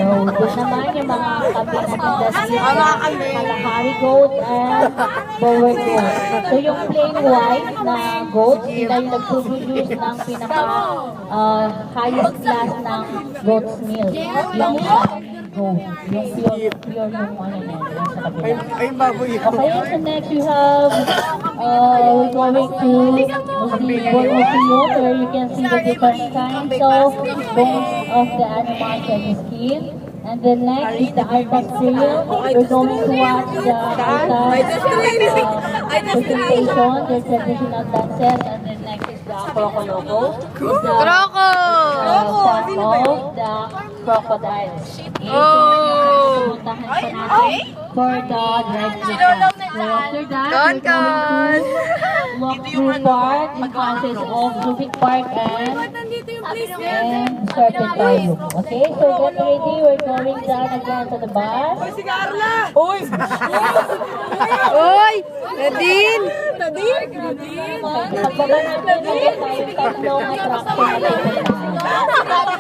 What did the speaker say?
doon naman yung mga kami natin Kalahari goat and bower goat. So yung plain white na goat, sila yung nag-produce ng pinaka highest class ng goat's milk. Yung goat, yung pure yung ano na yun, sa kabila. Okay, so next we have, we're going to the bone of the milk where you can see the different kinds of bones of the animals and the skin. And then next is the Arctic Trail. We're going to watch the presentation, their traditional dances, and then next is the Crocoloco. Croco! Of the crocodiles. Okay, so pumuntahan pa natin for the drive-thru. So after that, we're going to walk through park. It consists of Zubik Park and Serpentine. Okay, so get ready. We're going down again to the bus. Uy! Uy! Nadine! Okay, pagbaba natin, meron tayong tatlong attraction na